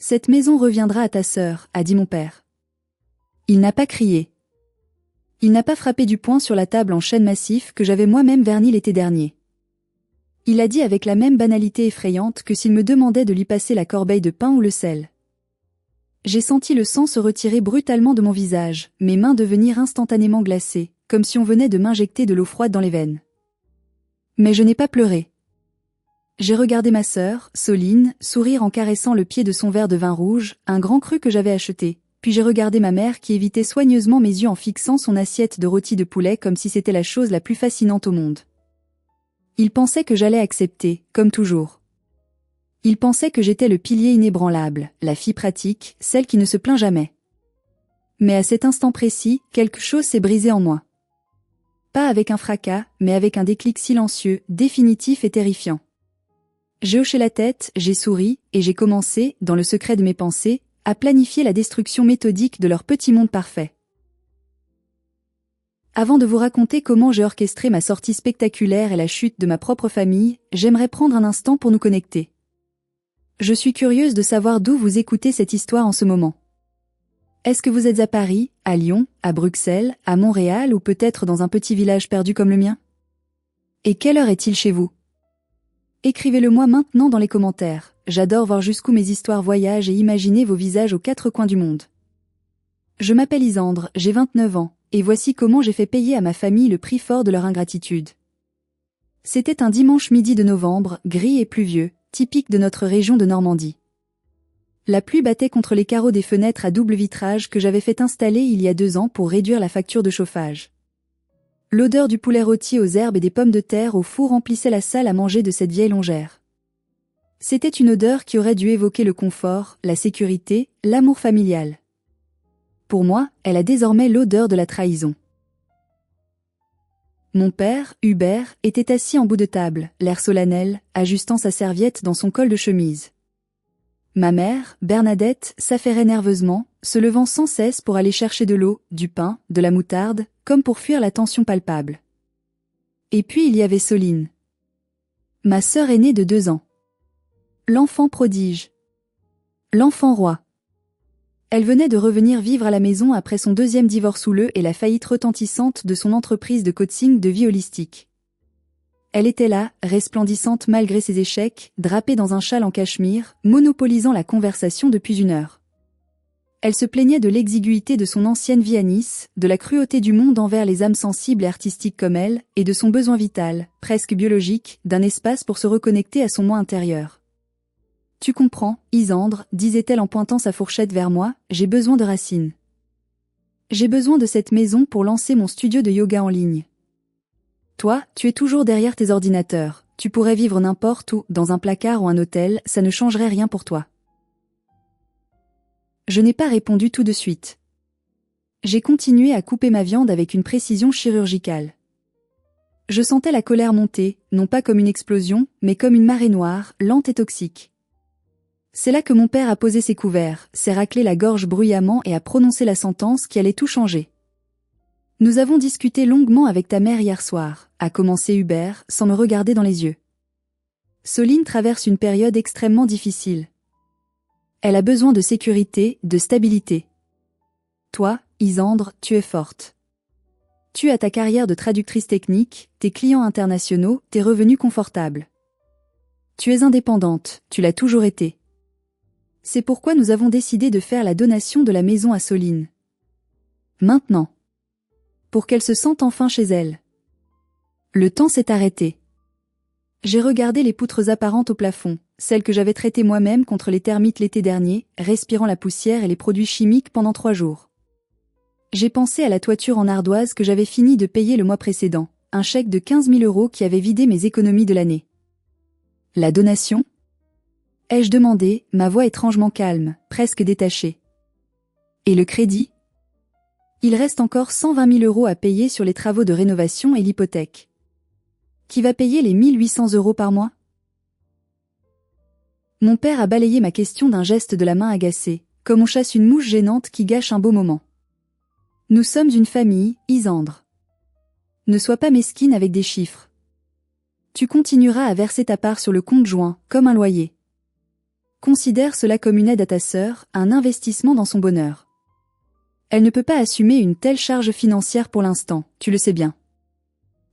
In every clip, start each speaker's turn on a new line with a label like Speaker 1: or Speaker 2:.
Speaker 1: Cette maison reviendra à ta sœur, a dit mon père. Il n'a pas crié. Il n'a pas frappé du poing sur la table en chêne massif que j'avais moi-même verni l'été dernier. Il a dit avec la même banalité effrayante que s'il me demandait de lui passer la corbeille de pain ou le sel. J'ai senti le sang se retirer brutalement de mon visage, mes mains devenir instantanément glacées, comme si on venait de m'injecter de l'eau froide dans les veines. Mais je n'ai pas pleuré. J'ai regardé ma sœur, Soline, sourire en caressant le pied de son verre de vin rouge, un grand cru que j'avais acheté, puis j'ai regardé ma mère qui évitait soigneusement mes yeux en fixant son assiette de rôti de poulet comme si c'était la chose la plus fascinante au monde. Il pensait que j'allais accepter, comme toujours. Il pensait que j'étais le pilier inébranlable, la fille pratique, celle qui ne se plaint jamais. Mais à cet instant précis, quelque chose s'est brisé en moi. Pas avec un fracas, mais avec un déclic silencieux, définitif et terrifiant. J'ai hoché la tête, j'ai souri, et j'ai commencé, dans le secret de mes pensées, à planifier la destruction méthodique de leur petit monde parfait. Avant de vous raconter comment j'ai orchestré ma sortie spectaculaire et la chute de ma propre famille, j'aimerais prendre un instant pour nous connecter. Je suis curieuse de savoir d'où vous écoutez cette histoire en ce moment. Est-ce que vous êtes à Paris, à Lyon, à Bruxelles, à Montréal ou peut-être dans un petit village perdu comme le mien? Et quelle heure est-il chez vous? Écrivez-le-moi maintenant dans les commentaires, j'adore voir jusqu'où mes histoires voyagent et imaginer vos visages aux quatre coins du monde. Je m'appelle Isandre, j'ai 29 ans, et voici comment j'ai fait payer à ma famille le prix fort de leur ingratitude. C'était un dimanche midi de novembre, gris et pluvieux, typique de notre région de Normandie. La pluie battait contre les carreaux des fenêtres à double vitrage que j'avais fait installer il y a 2 ans pour réduire la facture de chauffage. L'odeur du poulet rôti aux herbes et des pommes de terre au four remplissait la salle à manger de cette vieille longère. C'était une odeur qui aurait dû évoquer le confort, la sécurité, l'amour familial. Pour moi, elle a désormais l'odeur de la trahison. Mon père, Hubert, était assis en bout de table, l'air solennel, ajustant sa serviette dans son col de chemise. Ma mère, Bernadette, s'affairait nerveusement, se levant sans cesse pour aller chercher de l'eau, du pain, de la moutarde, comme pour fuir la tension palpable. Et puis il y avait Soline. Ma sœur aînée de 2 ans. L'enfant prodige. L'enfant roi. Elle venait de revenir vivre à la maison après son 2e divorce houleux et la faillite retentissante de son entreprise de coaching de vie holistique. Elle était là, resplendissante malgré ses échecs, drapée dans un châle en cachemire, monopolisant la conversation depuis 1 heure. Elle se plaignait de l'exiguïté de son ancienne vie à Nice, de la cruauté du monde envers les âmes sensibles et artistiques comme elle, et de son besoin vital, presque biologique, d'un espace pour se reconnecter à son moi intérieur. « Tu comprends, Isandre, disait-elle en pointant sa fourchette vers moi, j'ai besoin de racines. J'ai besoin de cette maison pour lancer mon studio de yoga en ligne. Toi, tu es toujours derrière tes ordinateurs, tu pourrais vivre n'importe où, dans un placard ou un hôtel, ça ne changerait rien pour toi. » Je n'ai pas répondu tout de suite. J'ai continué à couper ma viande avec une précision chirurgicale. Je sentais la colère monter, non pas comme une explosion, mais comme une marée noire, lente et toxique. C'est là que mon père a posé ses couverts, s'est raclé la gorge bruyamment et a prononcé la sentence qui allait tout changer. « Nous avons discuté longuement avec ta mère hier soir », a commencé Hubert, sans me regarder dans les yeux. Soline traverse une période extrêmement difficile. Elle a besoin de sécurité, de stabilité. Toi, Isandre, tu es forte. Tu as ta carrière de traductrice technique, tes clients internationaux, tes revenus confortables. Tu es indépendante, tu l'as toujours été. C'est pourquoi nous avons décidé de faire la donation de la maison à Soline. Maintenant. Pour qu'elle se sente enfin chez elle. Le temps s'est arrêté. J'ai regardé les poutres apparentes au plafond, celles que j'avais traitées moi-même contre les termites l'été dernier, respirant la poussière et les produits chimiques pendant 3 jours. J'ai pensé à la toiture en ardoise que j'avais fini de payer le mois précédent, un chèque de 15 000 € qui avait vidé mes économies de l'année. La donation ? Ai-je demandé, ma voix étrangement calme, presque détachée. Et le crédit ? Il reste encore 120 000 € à payer sur les travaux de rénovation et l'hypothèque. Qui va payer les 1 800 € par mois ? Mon père a balayé ma question d'un geste de la main agacée, comme on chasse une mouche gênante qui gâche un beau moment. Nous sommes une famille, Isandre. Ne sois pas mesquine avec des chiffres. Tu continueras à verser ta part sur le compte joint, comme un loyer. Considère cela comme une aide à ta sœur, un investissement dans son bonheur. Elle ne peut pas assumer une telle charge financière pour l'instant, tu le sais bien.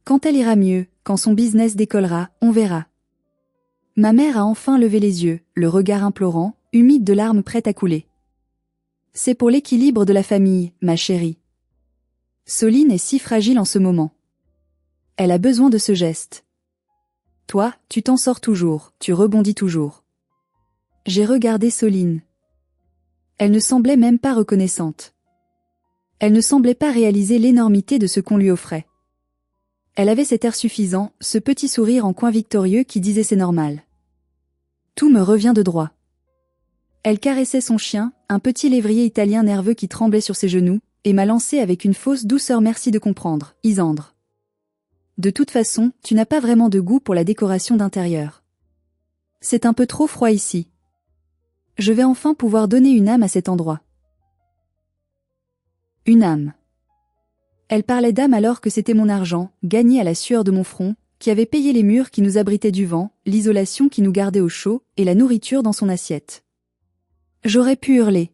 Speaker 1: Quand elle ira mieux, quand son business décollera, on verra. Ma mère a enfin levé les yeux, le regard implorant, humide de larmes prêtes à couler. C'est pour l'équilibre de la famille, ma chérie. Soline est si fragile en ce moment. Elle a besoin de ce geste. Toi, tu t'en sors toujours, tu rebondis toujours. J'ai regardé Soline. Elle ne semblait même pas reconnaissante. Elle ne semblait pas réaliser l'énormité de ce qu'on lui offrait. Elle avait cet air suffisant, ce petit sourire en coin victorieux qui disait c'est normal. Tout me revient de droit. Elle caressait son chien, un petit lévrier italien nerveux qui tremblait sur ses genoux, et m'a lancé avec une fausse douceur merci de comprendre, Isandre. De toute façon, tu n'as pas vraiment de goût pour la décoration d'intérieur. C'est un peu trop froid ici. Je vais enfin pouvoir donner une âme à cet endroit. Une âme. Elle parlait d'âme alors que c'était mon argent, gagné à la sueur de mon front, qui avait payé les murs qui nous abritaient du vent, l'isolation qui nous gardait au chaud, et la nourriture dans son assiette. J'aurais pu hurler.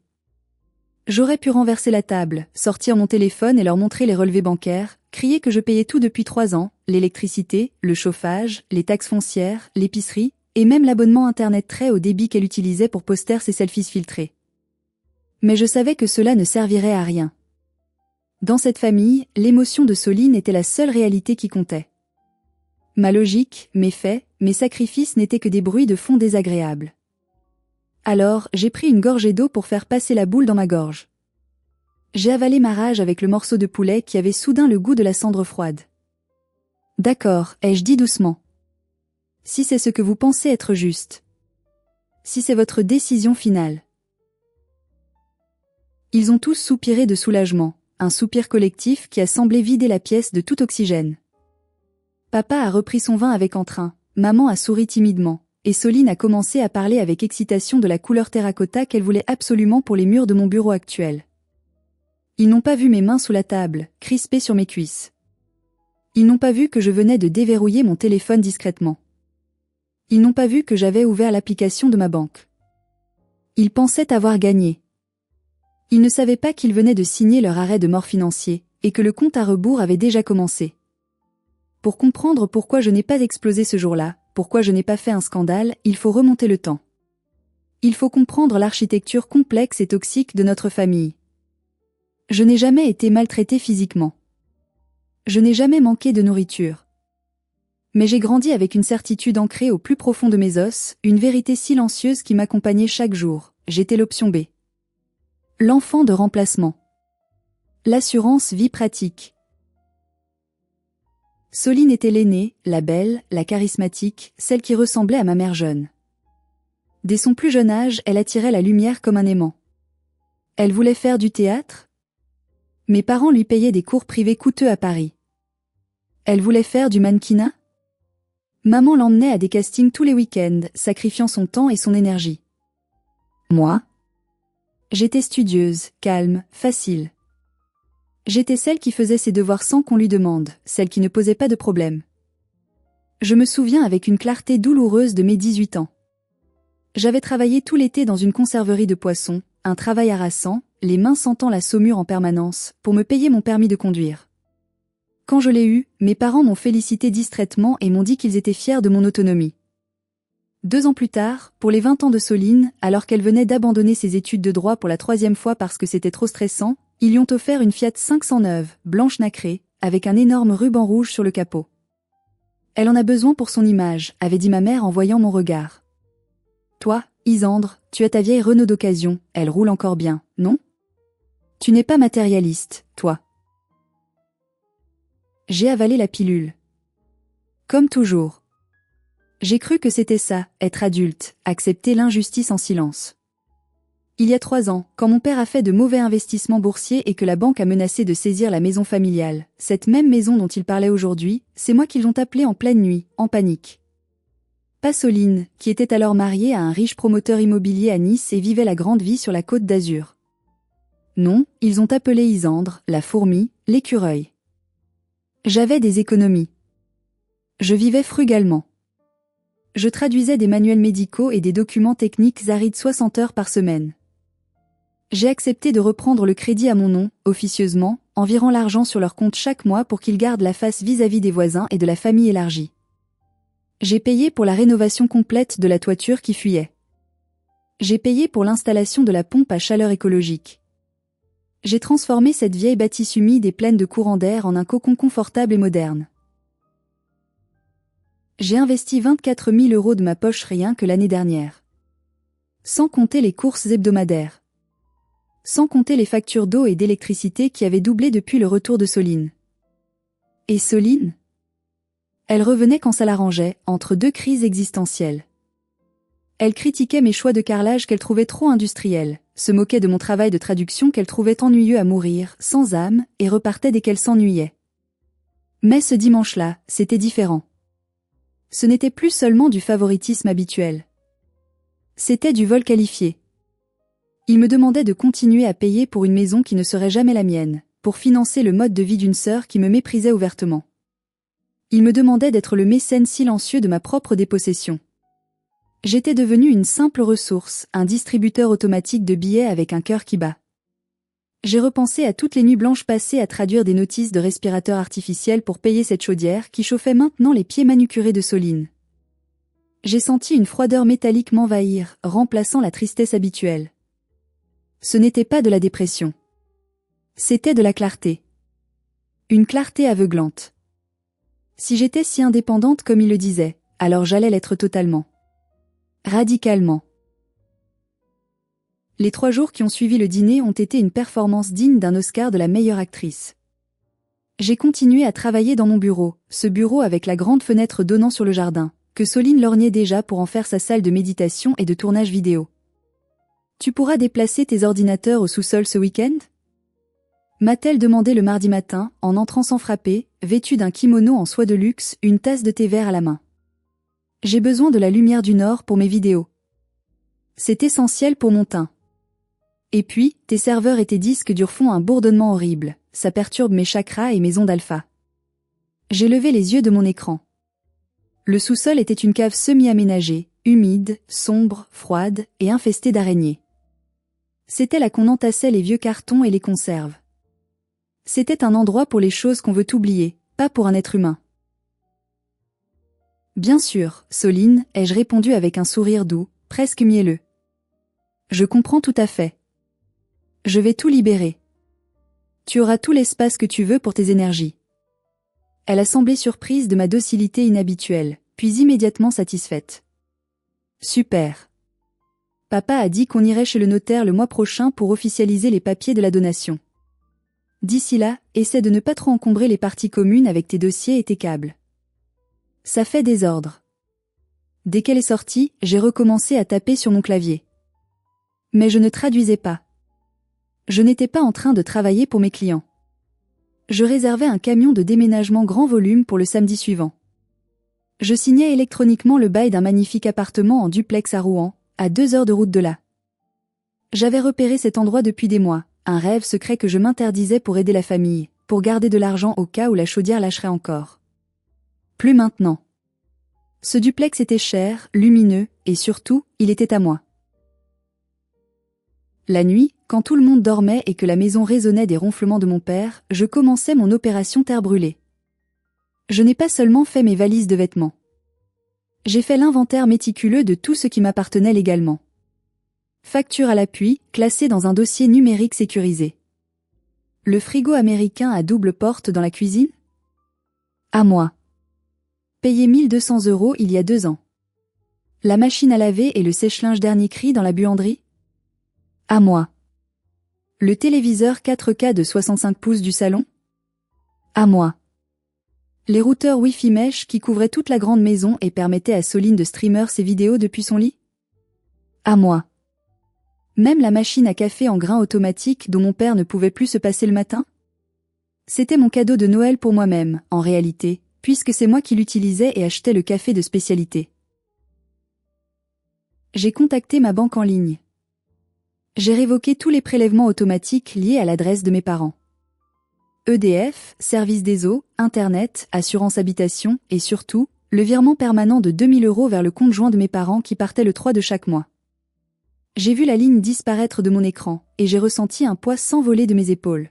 Speaker 1: J'aurais pu renverser la table, sortir mon téléphone et leur montrer les relevés bancaires, crier que je payais tout depuis 3 ans, l'électricité, le chauffage, les taxes foncières, l'épicerie, et même l'abonnement internet très haut débit qu'elle utilisait pour poster ses selfies filtrés. Mais je savais que cela ne servirait à rien. Dans cette famille, l'émotion de Soline était la seule réalité qui comptait. Ma logique, mes faits, mes sacrifices n'étaient que des bruits de fond désagréables. Alors, j'ai pris une gorgée d'eau pour faire passer la boule dans ma gorge. J'ai avalé ma rage avec le morceau de poulet qui avait soudain le goût de la cendre froide. D'accord, ai-je dit doucement. Si c'est ce que vous pensez être juste. Si c'est votre décision finale. Ils ont tous soupiré de soulagement, un soupir collectif qui a semblé vider la pièce de tout oxygène. Papa a repris son vin avec entrain, maman a souri timidement, et Soline a commencé à parler avec excitation de la couleur terracotta qu'elle voulait absolument pour les murs de mon bureau actuel. Ils n'ont pas vu mes mains sous la table, crispées sur mes cuisses. Ils n'ont pas vu que je venais de déverrouiller mon téléphone discrètement. Ils n'ont pas vu que j'avais ouvert l'application de ma banque. Ils pensaient avoir gagné. Ils ne savaient pas qu'ils venaient de signer leur arrêt de mort financier, et que le compte à rebours avait déjà commencé. Pour comprendre pourquoi je n'ai pas explosé ce jour-là, pourquoi je n'ai pas fait un scandale, il faut remonter le temps. Il faut comprendre l'architecture complexe et toxique de notre famille. Je n'ai jamais été maltraitée physiquement. Je n'ai jamais manqué de nourriture. Mais j'ai grandi avec une certitude ancrée au plus profond de mes os, une vérité silencieuse qui m'accompagnait chaque jour. J'étais l'option B. L'enfant de remplacement. L'assurance vie pratique. Soline était l'aînée, la belle, la charismatique, celle qui ressemblait à ma mère jeune. Dès son plus jeune âge, elle attirait la lumière comme un aimant. Elle voulait faire du théâtre. Mes parents lui payaient des cours privés coûteux à Paris. Elle voulait faire du mannequinat. Maman l'emmenait à des castings tous les week-ends, sacrifiant son temps et son énergie. Moi? J'étais studieuse, calme, facile. J'étais celle qui faisait ses devoirs sans qu'on lui demande, celle qui ne posait pas de problème. Je me souviens avec une clarté douloureuse de mes 18 ans. J'avais travaillé tout l'été dans une conserverie de poissons, un travail harassant, les mains sentant la saumure en permanence, pour me payer mon permis de conduire. Quand je l'ai eu, mes parents m'ont félicité distraitement et m'ont dit qu'ils étaient fiers de mon autonomie. 2 ans plus tard, pour les 20 ans de Soline, alors qu'elle venait d'abandonner ses études de droit pour la 3e fois parce que c'était trop stressant, ils lui ont offert une Fiat 500 neuve, blanche nacrée, avec un énorme ruban rouge sur le capot. Elle en a besoin pour son image, avait dit ma mère en voyant mon regard. Toi, Isandre, tu as ta vieille Renault d'occasion, elle roule encore bien, non? Tu n'es pas matérialiste, toi. J'ai avalé la pilule. Comme toujours. J'ai cru que c'était ça, être adulte, accepter l'injustice en silence. Il y a 3 ans, quand mon père a fait de mauvais investissements boursiers et que la banque a menacé de saisir la maison familiale, cette même maison dont il parlait aujourd'hui, c'est moi qu'ils ont appelé en pleine nuit, en panique. Pas Soline, qui était alors mariée à un riche promoteur immobilier à Nice et vivait la grande vie sur la Côte d'Azur. Non, ils ont appelé Isandre, la fourmi, l'écureuil. J'avais des économies. Je vivais frugalement. Je traduisais des manuels médicaux et des documents techniques arides 60 heures par semaine. J'ai accepté de reprendre le crédit à mon nom, officieusement, en virant l'argent sur leur compte chaque mois pour qu'ils gardent la face vis-à-vis des voisins et de la famille élargie. J'ai payé pour la rénovation complète de la toiture qui fuyait. J'ai payé pour l'installation de la pompe à chaleur écologique. J'ai transformé cette vieille bâtisse humide et pleine de courants d'air en un cocon confortable et moderne. J'ai investi 24 000 € de ma poche rien que l'année dernière. Sans compter les courses hebdomadaires. Sans compter les factures d'eau et d'électricité qui avaient doublé depuis le retour de Soline. Et Soline ? Elle revenait quand ça l'arrangeait, entre deux crises existentielles. Elle critiquait mes choix de carrelage qu'elle trouvait trop industriels, se moquait de mon travail de traduction qu'elle trouvait ennuyeux à mourir, sans âme, et repartait dès qu'elle s'ennuyait. Mais ce dimanche-là, c'était différent. Ce n'était plus seulement du favoritisme habituel. C'était du vol qualifié. Il me demandait de continuer à payer pour une maison qui ne serait jamais la mienne, pour financer le mode de vie d'une sœur qui me méprisait ouvertement. Il me demandait d'être le mécène silencieux de ma propre dépossession. J'étais devenu une simple ressource, un distributeur automatique de billets avec un cœur qui bat. J'ai repensé à toutes les nuits blanches passées à traduire des notices de respirateurs artificiels pour payer cette chaudière qui chauffait maintenant les pieds manucurés de Soline. J'ai senti une froideur métallique m'envahir, remplaçant la tristesse habituelle. Ce n'était pas de la dépression. C'était de la clarté. Une clarté aveuglante. Si j'étais si indépendante comme il le disait, alors j'allais l'être totalement. Radicalement. Les 3 jours qui ont suivi le dîner ont été une performance digne d'un Oscar de la meilleure actrice. J'ai continué à travailler dans mon bureau, ce bureau avec la grande fenêtre donnant sur le jardin, que Soline lorgnait déjà pour en faire sa salle de méditation et de tournage vidéo. Tu pourras déplacer tes ordinateurs au sous-sol ce week-end ? M'a-t-elle demandé le mardi matin, en entrant sans frapper, vêtue d'un kimono en soie de luxe, une tasse de thé vert à la main. J'ai besoin de la lumière du nord pour mes vidéos. C'est essentiel pour mon teint. Et puis, tes serveurs et tes disques durs font un bourdonnement horrible, ça perturbe mes chakras et mes ondes alpha. J'ai levé les yeux de mon écran. Le sous-sol était une cave semi-aménagée, humide, sombre, froide et infestée d'araignées. C'était là qu'on entassait les vieux cartons et les conserves. C'était un endroit pour les choses qu'on veut oublier, pas pour un être humain. Bien sûr, Soline, ai-je répondu avec un sourire doux, presque mielleux. Je comprends tout à fait. Je vais tout libérer. Tu auras tout l'espace que tu veux pour tes énergies. Elle a semblé surprise de ma docilité inhabituelle, puis immédiatement satisfaite. Super. Papa a dit qu'on irait chez le notaire le mois prochain pour officialiser les papiers de la donation. D'ici là, essaie de ne pas trop encombrer les parties communes avec tes dossiers et tes câbles. Ça fait désordre. Dès qu'elle est sortie, j'ai recommencé à taper sur mon clavier. Mais je ne traduisais pas. Je n'étais pas en train de travailler pour mes clients. Je réservais un camion de déménagement grand volume pour le samedi suivant. Je signais électroniquement le bail d'un magnifique appartement en duplex à Rouen, à 2 heures de route de là. J'avais repéré cet endroit depuis des mois, un rêve secret que je m'interdisais pour aider la famille, pour garder de l'argent au cas où la chaudière lâcherait encore. Plus maintenant. Ce duplex était cher, lumineux, et surtout, il était à moi. La nuit, quand tout le monde dormait et que la maison résonnait des ronflements de mon père, je commençais mon opération terre brûlée. Je n'ai pas seulement fait mes valises de vêtements. J'ai fait l'inventaire méticuleux de tout ce qui m'appartenait légalement. Facture à l'appui, classée dans un dossier numérique sécurisé. Le frigo américain à double porte dans la cuisine ? À moi. Payé 1 200 € il y a 2 ans. La machine à laver et le sèche-linge dernier cri dans la buanderie ? À moi. Le téléviseur 4K de 65 pouces du salon ? À moi. Les routeurs Wi-Fi mesh qui couvraient toute la grande maison et permettaient à Soline de streamer ses vidéos depuis son lit ? À moi. Même la machine à café en grains automatique dont mon père ne pouvait plus se passer le matin ? C'était mon cadeau de Noël pour moi-même, en réalité, puisque c'est moi qui l'utilisais et achetais le café de spécialité. J'ai contacté ma banque en ligne. J'ai révoqué tous les prélèvements automatiques liés à l'adresse de mes parents. EDF, service des eaux, Internet, assurance habitation et surtout, Le virement permanent de 2000 € vers le compte joint de mes parents qui partait le 3 de chaque mois. J'ai vu la ligne disparaître de mon écran, et j'ai ressenti un poids s'envoler de mes épaules.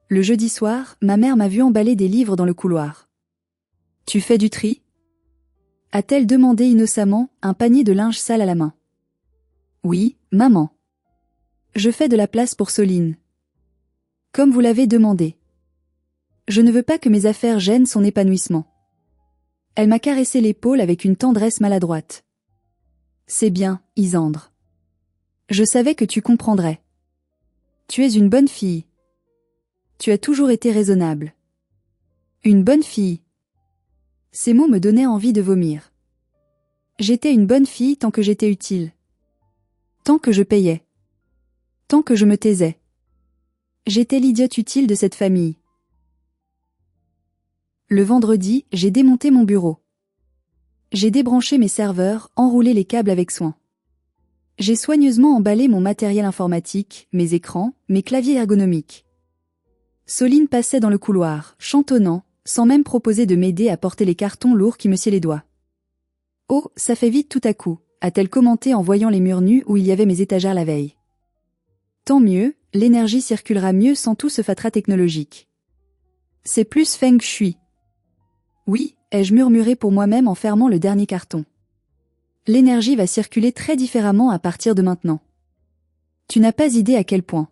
Speaker 1: Le jeudi soir, ma mère m'a vu emballer des livres dans le couloir. « Tu fais du tri ?» a-t-elle demandé innocemment, un panier de linge sale à la main. « Oui, maman. Je fais de la place pour Soline. Comme vous l'avez demandé. Je ne veux pas que mes affaires gênent son épanouissement. » Elle m'a caressé l'épaule avec une tendresse maladroite. « C'est bien, Isandre. Je savais que tu comprendrais. Tu es une bonne fille. Tu as toujours été raisonnable. Une bonne fille. » Ces mots me donnaient envie de vomir. J'étais une bonne fille tant que j'étais utile. Tant que je payais. Tant que je me taisais. J'étais l'idiote utile de cette famille. Le vendredi, j'ai démonté mon bureau. J'ai débranché mes serveurs, enroulé les câbles avec soin. J'ai soigneusement emballé mon matériel informatique, mes écrans, mes claviers ergonomiques. Soline passait dans le couloir, chantonnant, sans même proposer de m'aider à porter les cartons lourds qui me sciaient les doigts. « Oh, ça fait vite tout à coup », a-t-elle commenté en voyant les murs nus où il y avait mes étagères la veille. Tant mieux, l'énergie circulera mieux sans tout ce fatras technologique. C'est plus feng shui. Oui, ai-je murmuré pour moi-même en fermant le dernier carton. L'énergie va circuler très différemment à partir de maintenant. Tu n'as pas idée à quel point.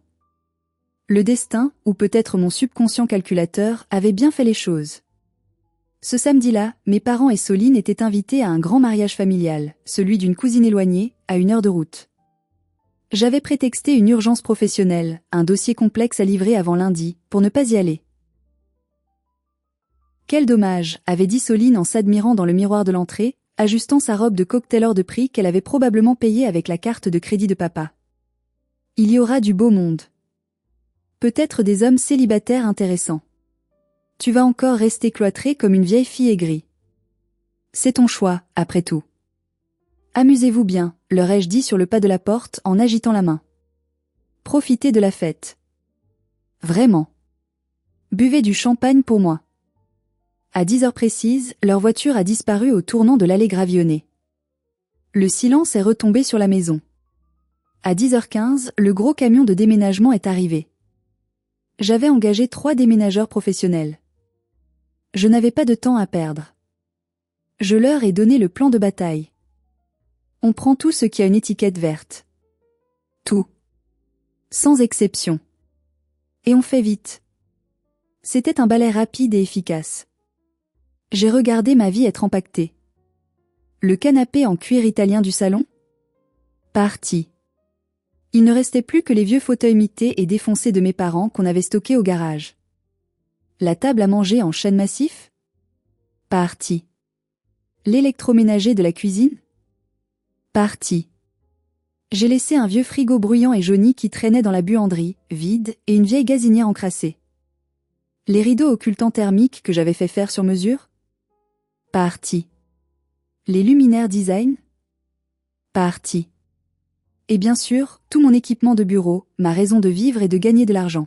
Speaker 1: Le destin, ou peut-être mon subconscient calculateur, avait bien fait les choses. Ce samedi-là, mes parents et Soline étaient invités à un grand mariage familial, celui d'une cousine éloignée, à 1 heure de route. J'avais prétexté une urgence professionnelle, un dossier complexe à livrer avant lundi, pour ne pas y aller. Quel dommage, avait dit Soline en s'admirant dans le miroir de l'entrée, ajustant sa robe de cocktail hors de prix qu'elle avait probablement payée avec la carte de crédit de papa. Il y aura du beau monde. Peut-être des hommes célibataires intéressants. Tu vas encore rester cloîtrée comme une vieille fille aigrie. C'est ton choix, après tout. Amusez-vous bien, leur ai-je dit sur le pas de la porte en agitant la main. Profitez de la fête. Vraiment. Buvez du champagne pour moi. À 10 heures précises, leur voiture a disparu au tournant de l'allée Gravillonnée. Le silence est retombé sur la maison. À 10h15, le gros camion de déménagement est arrivé. J'avais engagé 3 déménageurs professionnels. Je n'avais pas de temps à perdre. Je leur ai donné le plan de bataille. On prend tout ce qui a une étiquette verte. Tout. Sans exception. Et on fait vite. C'était un balai rapide et efficace. J'ai regardé ma vie être empaquetée. Le canapé en cuir italien du salon? Parti. Il ne restait plus que les vieux fauteuils mités et défoncés de mes parents qu'on avait stockés au garage. La table à manger en chêne massif? Parti. L'électroménager de la cuisine? Parti. J'ai laissé un vieux frigo bruyant et jauni qui traînait dans la buanderie, vide, et une vieille gazinière encrassée. Les rideaux occultants thermiques que j'avais fait faire sur mesure? Parti. Les luminaires design? Parti. Et bien sûr, tout mon équipement de bureau, ma raison de vivre et de gagner de l'argent.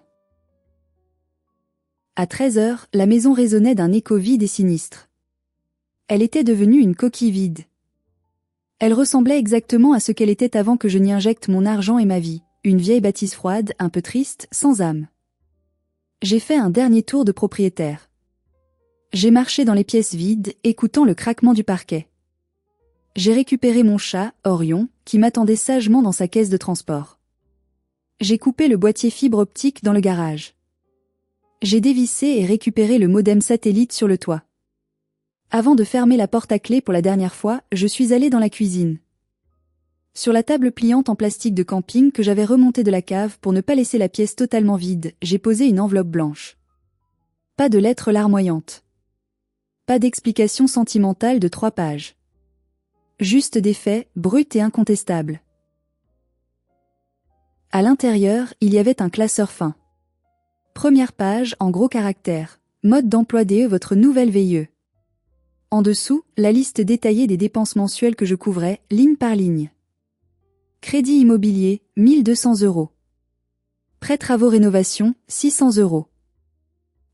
Speaker 1: À 13h, la maison résonnait d'un écho vide et sinistre. Elle était devenue une coquille vide. Elle ressemblait exactement à ce qu'elle était avant que je n'y injecte mon argent et ma vie, une vieille bâtisse froide, un peu triste, sans âme. J'ai fait un dernier tour de propriétaire. J'ai marché dans les pièces vides, écoutant le craquement du parquet. J'ai récupéré mon chat, Orion, qui m'attendait sagement dans sa caisse de transport. J'ai coupé le boîtier fibre optique dans le garage. J'ai dévissé et récupéré le modem satellite sur le toit. Avant de fermer la porte à clé pour la dernière fois, je suis allé dans la cuisine. Sur la table pliante en plastique de camping que j'avais remontée de la cave pour ne pas laisser la pièce totalement vide, j'ai posé une enveloppe blanche. Pas de lettres larmoyantes. Pas d'explication sentimentale de 3 pages. Juste des faits, bruts et incontestables. À l'intérieur, il y avait un classeur fin. Première page, en gros caractères. Mode d'emploi DE votre nouvelle VIE. En dessous, la liste détaillée des dépenses mensuelles que je couvrais, ligne par ligne. Crédit immobilier, 1200 €. Prêt travaux rénovation, 600 €.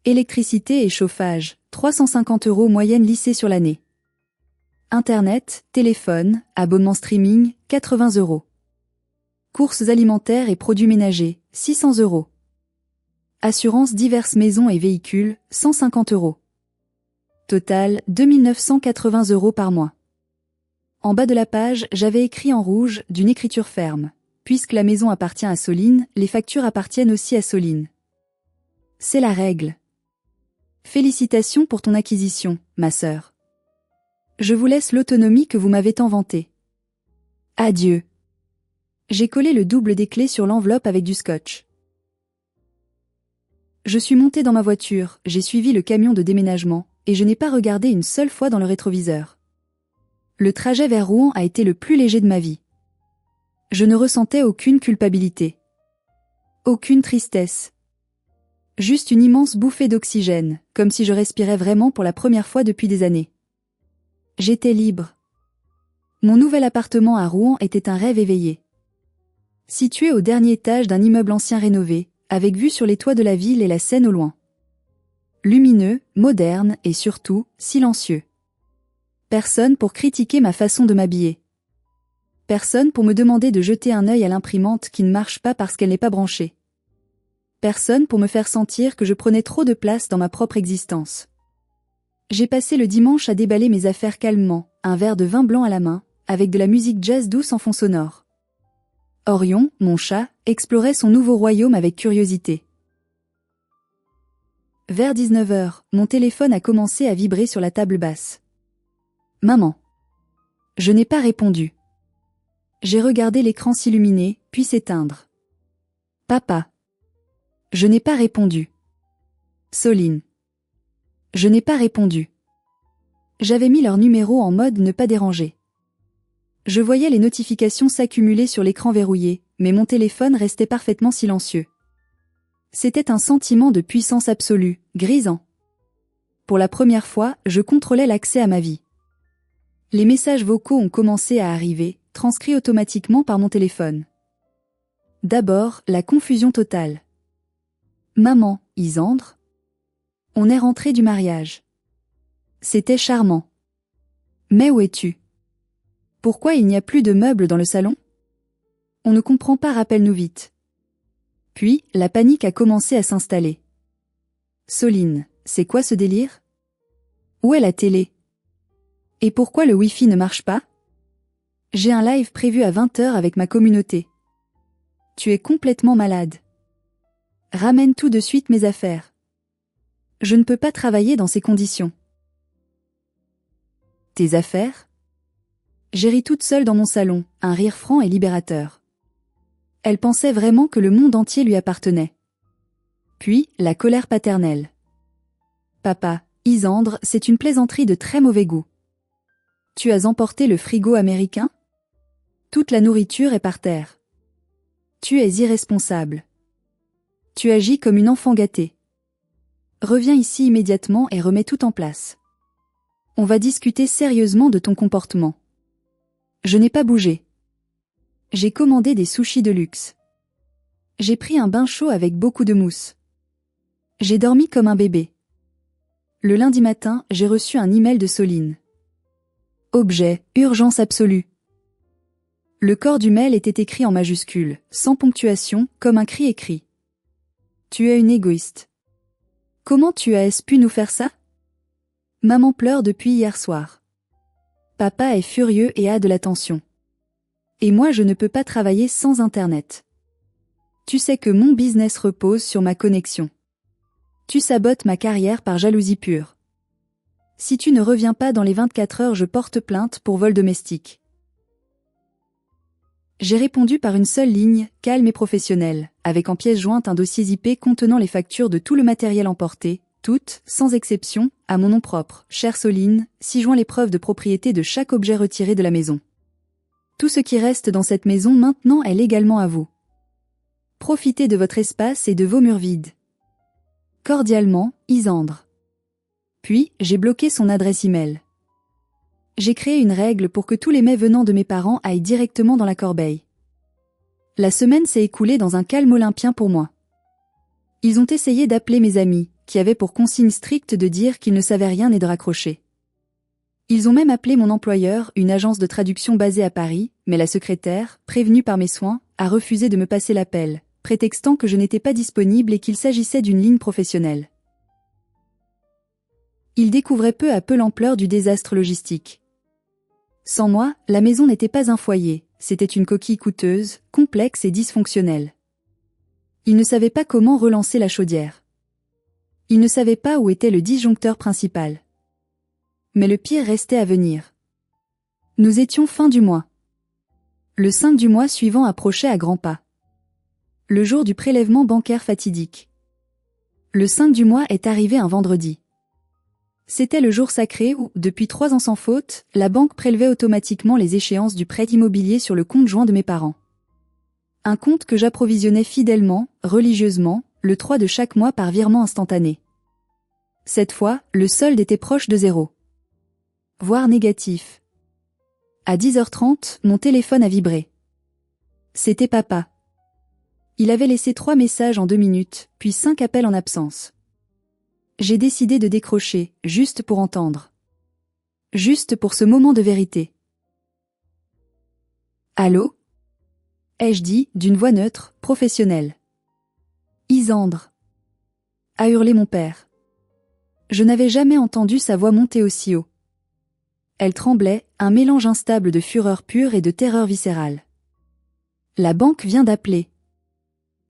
Speaker 1: Électricité et chauffage, 350 € moyenne lissée sur l'année. Internet, téléphone, abonnement streaming, 80 €. Courses alimentaires et produits ménagers, 600 €. Assurance diverses maisons et véhicules, 150 €. Total, 2 980 € par mois. En bas de la page, j'avais écrit en rouge, d'une écriture ferme. Puisque la maison appartient à Soline, les factures appartiennent aussi à Soline. C'est la règle. Félicitations pour ton acquisition, ma sœur. Je vous laisse l'autonomie que vous m'avez tant vantée. Adieu. J'ai collé le double des clés sur l'enveloppe avec du scotch. Je suis montée dans ma voiture, j'ai suivi le camion de déménagement, et je n'ai pas regardé une seule fois dans le rétroviseur. Le trajet vers Rouen a été le plus léger de ma vie. Je ne ressentais aucune culpabilité. Aucune tristesse. Juste une immense bouffée d'oxygène, comme si je respirais vraiment pour la première fois depuis des années. J'étais libre. Mon nouvel appartement à Rouen était un rêve éveillé. Situé au dernier étage d'un immeuble ancien rénové, avec vue sur les toits de la ville et la Seine au loin. Lumineux, moderne et surtout, silencieux. Personne pour critiquer ma façon de m'habiller. Personne pour me demander de jeter un œil à l'imprimante qui ne marche pas parce qu'elle n'est pas branchée. Personne pour me faire sentir que je prenais trop de place dans ma propre existence. J'ai passé le dimanche à déballer mes affaires calmement, un verre de vin blanc à la main, avec de la musique jazz douce en fond sonore. Orion, mon chat, explorait son nouveau royaume avec curiosité. Vers 19 h, mon téléphone a commencé à vibrer sur la table basse. Maman. Je n'ai pas répondu. J'ai regardé l'écran s'illuminer, puis s'éteindre. Papa. Je n'ai pas répondu. Soline. Je n'ai pas répondu. J'avais mis leur numéro en mode ne pas déranger. Je voyais les notifications s'accumuler sur l'écran verrouillé, mais mon téléphone restait parfaitement silencieux. C'était un sentiment de puissance absolue, grisant. Pour la première fois, je contrôlais l'accès à ma vie. Les messages vocaux ont commencé à arriver, transcrits automatiquement par mon téléphone. D'abord, la confusion totale. Maman, Isandre. On est rentré du mariage. C'était charmant. Mais où es-tu? Pourquoi il n'y a plus de meubles dans le salon? On ne comprend pas, rappelle-nous vite. Puis, la panique a commencé à s'installer. Soline, c'est quoi ce délire? Où est la télé? Et pourquoi le Wi-Fi ne marche pas? J'ai un live prévu à 20 h avec ma communauté. Tu es complètement malade. Ramène tout de suite mes affaires. Je ne peux pas travailler dans ces conditions. Tes affaires? J'ai ri toute seule dans mon salon, un rire franc et libérateur. Elle pensait vraiment que le monde entier lui appartenait. Puis, la colère paternelle. Papa, Isandre, c'est une plaisanterie de très mauvais goût. Tu as emporté le frigo américain? Toute la nourriture est par terre. Tu es irresponsable. Tu agis comme une enfant gâtée. Reviens ici immédiatement et remets tout en place. On va discuter sérieusement de ton comportement. Je n'ai pas bougé. J'ai commandé des sushis de luxe. J'ai pris un bain chaud avec beaucoup de mousse. J'ai dormi comme un bébé. Le lundi matin, j'ai reçu un email de Soline. Objet, urgence absolue. Le corps du mail était écrit en majuscules, sans ponctuation, comme un cri écrit. Tu es une égoïste. Comment tu as pu nous faire ça? Maman pleure depuis hier soir. Papa est furieux et a de l'attention. Et moi je ne peux pas travailler sans Internet. Tu sais que mon business repose sur ma connexion. Tu sabotes ma carrière par jalousie pure. Si tu ne reviens pas dans les 24 heures, je porte plainte pour vol domestique. J'ai répondu par une seule ligne, calme et professionnelle, avec en pièce jointe un dossier IP contenant les factures de tout le matériel emporté, toutes, sans exception, à mon nom propre, chère Soline, ci joint les preuves de propriété de chaque objet retiré de la maison. Tout ce qui reste dans cette maison maintenant est légalement à vous. Profitez de votre espace et de vos murs vides. Cordialement, Isandre. Puis, j'ai bloqué son adresse email. J'ai créé une règle pour que tous les mails venant de mes parents aillent directement dans la corbeille. La semaine s'est écoulée dans un calme olympien pour moi. Ils ont essayé d'appeler mes amis, qui avaient pour consigne stricte de dire qu'ils ne savaient rien et de raccrocher. Ils ont même appelé mon employeur, une agence de traduction basée à Paris, mais la secrétaire, prévenue par mes soins, a refusé de me passer l'appel, prétextant que je n'étais pas disponible et qu'il s'agissait d'une ligne professionnelle. Ils découvraient peu à peu l'ampleur du désastre logistique. Sans moi, la maison n'était pas un foyer, c'était une coquille coûteuse, complexe et dysfonctionnelle. Ils ne savaient pas comment relancer la chaudière. Ils ne savaient pas où était le disjoncteur principal. Mais le pire restait à venir. Nous étions fin du mois. Le 5 du mois suivant approchait à grands pas. Le jour du prélèvement bancaire fatidique. Le 5 du mois est arrivé un vendredi. C'était le jour sacré où, depuis 3 ans sans faute, la banque prélevait automatiquement les échéances du prêt immobilier sur le compte joint de mes parents. Un compte que j'approvisionnais fidèlement, religieusement, le 3 de chaque mois par virement instantané. Cette fois, le solde était proche de 0. Voire négatif. À 10h30, mon téléphone a vibré. C'était papa. Il avait laissé 3 messages en 2 minutes, puis 5 appels en absence. J'ai décidé de décrocher, juste pour entendre. Juste pour ce moment de vérité. Allô ? Ai-je dit, d'une voix neutre, professionnelle. Isandre. A hurlé mon père. Je n'avais jamais entendu sa voix monter aussi haut. Elle tremblait, un mélange instable de fureur pure et de terreur viscérale. La banque vient d'appeler.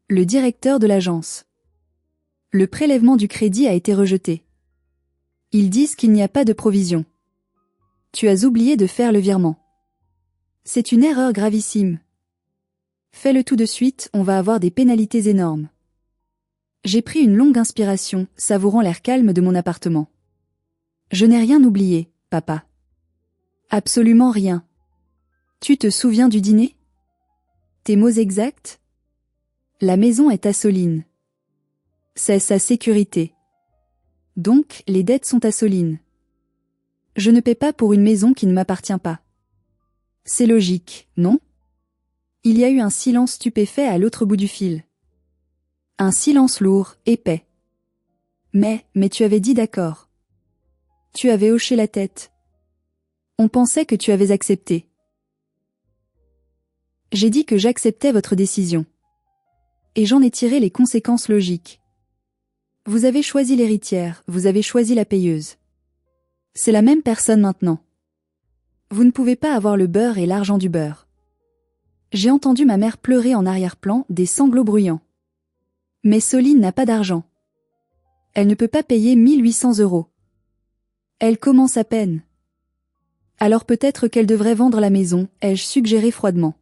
Speaker 1: Le directeur de l'agence. Le prélèvement du crédit a été rejeté. Ils disent qu'il n'y a pas de provision. Tu as oublié de faire le virement. C'est une erreur gravissime. Fais-le tout de suite, on va avoir des pénalités énormes. J'ai pris une longue inspiration, savourant l'air calme de mon appartement. Je n'ai rien oublié, papa. Absolument rien. Tu te souviens du dîner ? Tes mots exacts ? La maison est à Soline. C'est sa sécurité. Donc, les dettes sont à Soline. Je ne paie pas pour une maison qui ne m'appartient pas. C'est logique, non ? Il y a eu un silence stupéfait à l'autre bout du fil. Un silence lourd, épais. Mais tu avais dit d'accord. Tu avais hoché la tête. On pensait que tu avais accepté. J'ai dit que j'acceptais votre décision. Et j'en ai tiré les conséquences logiques. Vous avez choisi l'héritière, vous avez choisi la payeuse. C'est la même personne maintenant. Vous ne pouvez pas avoir le beurre et l'argent du beurre. J'ai entendu ma mère pleurer en arrière-plan, des sanglots bruyants. Mais Soline n'a pas d'argent. Elle ne peut pas payer 1800 €. Elle commence à peine. Alors peut-être qu'elle devrait vendre la maison, ai-je suggéré froidement.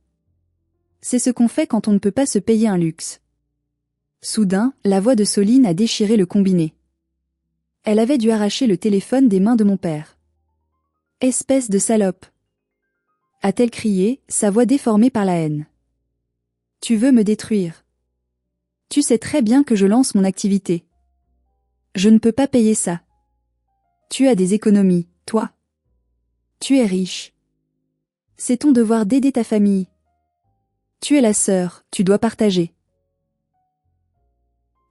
Speaker 1: C'est ce qu'on fait quand on ne peut pas se payer un luxe. Soudain, la voix de Soline a déchiré le combiné. Elle avait dû arracher le téléphone des mains de mon père. « Espèce de salope !» a-t-elle crié, sa voix déformée par la haine. « Tu veux me détruire. Tu sais très bien que je lance mon activité. Je ne peux pas payer ça. Tu as des économies, toi. Tu es riche. C'est ton devoir d'aider ta famille. Tu es la sœur, tu dois partager. »